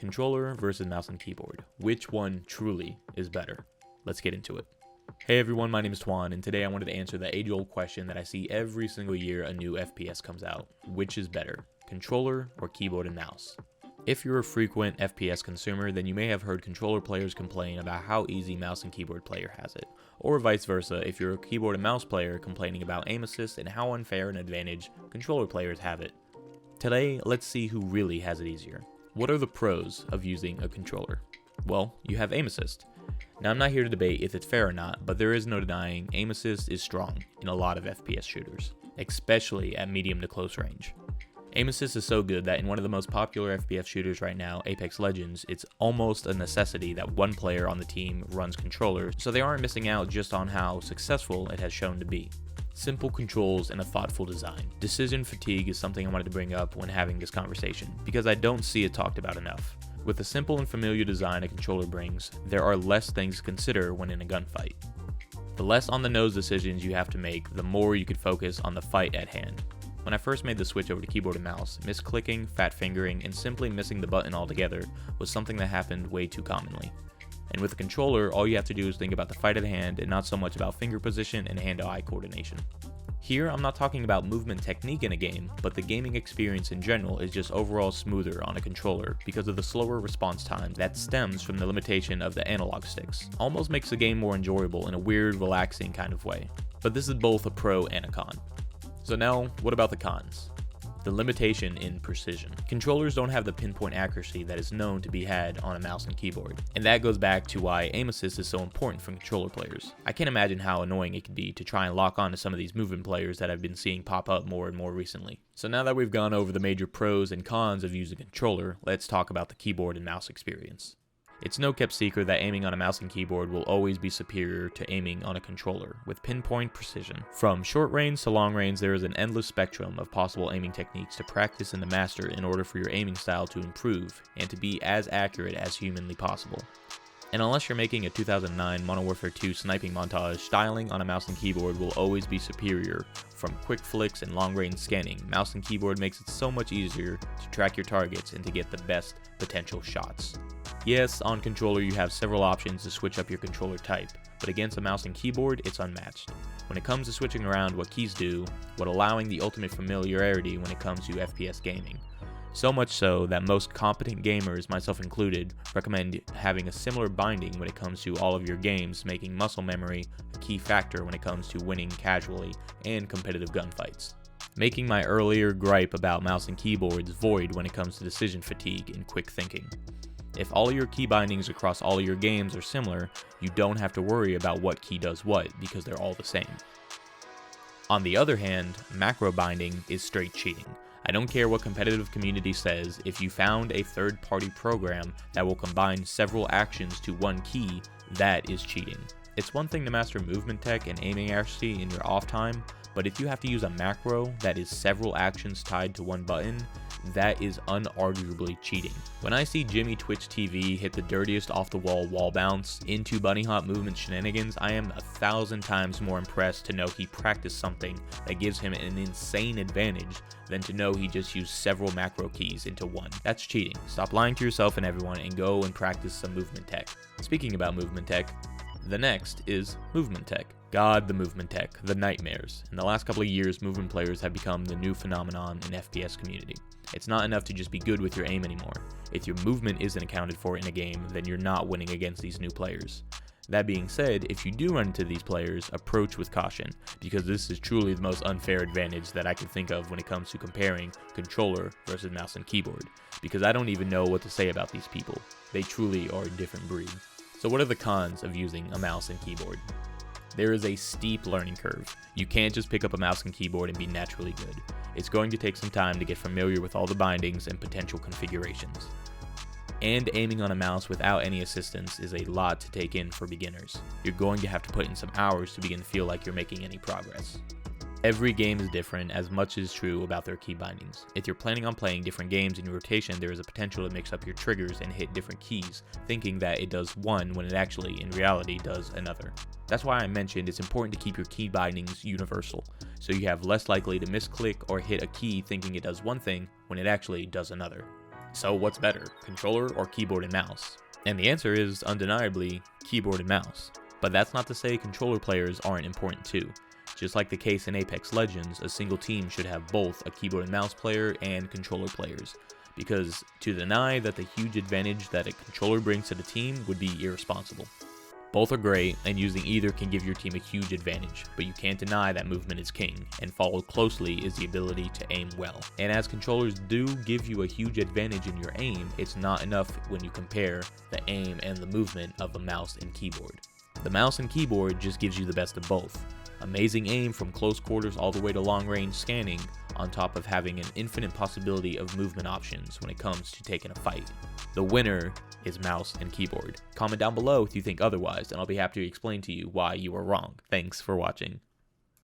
Controller versus mouse and keyboard. Which one truly is better? Let's get into it. Hey everyone, my name is Twan, and today I wanted to answer the age-old question that I see every single year a new FPS comes out. Which is better, controller or keyboard and mouse? If you're a frequent FPS consumer, then you may have heard controller players complain about how easy mouse and keyboard player has it. Or vice versa, if you're a keyboard and mouse player complaining about aim assist and how unfair an advantage controller players have it. Today, let's see who really has it easier. What are the pros of using a controller? Well, you have aim assist. Now, I'm not here to debate if it's fair or not, but there is no denying aim assist is strong in a lot of FPS shooters, especially at medium to close range. Aim assist is so good that in one of the most popular FPS shooters right now, Apex Legends, it's almost a necessity that one player on the team runs controller, so they aren't missing out just on how successful it has shown to be. Simple controls and a thoughtful design. Decision fatigue is something I wanted to bring up when having this conversation, because I don't see it talked about enough. With the simple and familiar design a controller brings, there are less things to consider when in a gunfight. The less on-the-nose decisions you have to make, the more you could focus on the fight at hand. When I first made the switch over to keyboard and mouse, misclicking, fat fingering, and simply missing the button altogether was something that happened way too commonly. And with a controller, all you have to do is think about the fight at hand and not so much about finger position and hand-to-eye coordination. Here, I'm not talking about movement technique in a game, but the gaming experience in general is just overall smoother on a controller because of the slower response time that stems from the limitation of the analog sticks. Almost makes the game more enjoyable in a weird, relaxing kind of way. But this is both a pro and a con. So now, what about the cons? The limitation in precision. Controllers don't have the pinpoint accuracy that is known to be had on a mouse and keyboard, and that goes back to why aim assist is so important for controller players. I can't imagine how annoying it could be to try and lock on to some of these movement players that I've been seeing pop up more and more recently. So now that we've gone over the major pros and cons of using a controller, let's talk about the keyboard and mouse experience. It's no kept secret that aiming on a mouse and keyboard will always be superior to aiming on a controller, with pinpoint precision. From short range to long range, there is an endless spectrum of possible aiming techniques to practice and to master in order for your aiming style to improve and to be as accurate as humanly possible. And unless you're making a 2009 Modern Warfare 2 sniping montage, styling on a mouse and keyboard will always be superior. From quick flicks and long-range scanning, mouse and keyboard makes it so much easier to track your targets and to get the best potential shots. Yes, on controller you have several options to switch up your controller type, but against a mouse and keyboard, it's unmatched. When it comes to switching around what keys do, what allowing the ultimate familiarity when it comes to FPS gaming. So much so that most competent gamers, myself included, recommend having a similar binding when it comes to all of your games, making muscle memory a key factor when it comes to winning casually and competitive gunfights. Making my earlier gripe about mouse and keyboards void when it comes to decision fatigue and quick thinking. If all your key bindings across all your games are similar, you don't have to worry about what key does what because they're all the same. On the other hand, macro binding is straight cheating. I don't care what competitive community says, if you found a third-party program that will combine several actions to one key, that is cheating. It's one thing to master movement tech and aiming accuracy in your off time, but if you have to use a macro that is several actions tied to one button, that is unarguably cheating. When I see Jimmy Twitch TV hit the dirtiest off-the-wall wall bounce into bunny hop movement shenanigans, I am 1,000 times more impressed to know he practiced something that gives him an insane advantage than to know he just used several macro keys into one. That's cheating. Stop lying to yourself and everyone and go and practice some movement tech. Speaking about movement tech, the next is movement tech. God, the movement tech, the nightmares. In the last couple of years, movement players have become the new phenomenon in FPS community. It's not enough to just be good with your aim anymore. If your movement isn't accounted for in a game, then you're not winning against these new players. That being said, if you do run into these players, approach with caution, because this is truly the most unfair advantage that I can think of when it comes to comparing controller versus mouse and keyboard, because I don't even know what to say about these people. They truly are a different breed. So what are the cons of using a mouse and keyboard? There is a steep learning curve. You can't just pick up a mouse and keyboard and be naturally good. It's going to take some time to get familiar with all the bindings and potential configurations. And aiming on a mouse without any assistance is a lot to take in for beginners. You're going to have to put in some hours to begin to feel like you're making any progress. Every game is different, as much is true about their key bindings. If you're planning on playing different games in your rotation, there is a potential to mix up your triggers and hit different keys, thinking that it does one when it actually, in reality, does another. That's why I mentioned it's important to keep your key bindings universal, so you have less likely to misclick or hit a key thinking it does one thing when it actually does another. So what's better, controller or keyboard and mouse? And the answer is undeniably keyboard and mouse. But that's not to say controller players aren't important too. Just like the case in Apex Legends, a single team should have both a keyboard and mouse player and controller players, because to deny that the huge advantage that a controller brings to the team would be irresponsible. Both are great, and using either can give your team a huge advantage, but you can't deny that movement is king, and followed closely is the ability to aim well. And as controllers do give you a huge advantage in your aim, it's not enough when you compare the aim and the movement of a mouse and keyboard. The mouse and keyboard just gives you the best of both. Amazing aim from close quarters all the way to long range scanning, on top of having an infinite possibility of movement options when it comes to taking a fight. The winner is mouse and keyboard. Comment down below if you think otherwise, and I'll be happy to explain to you why you are wrong. Thanks for watching.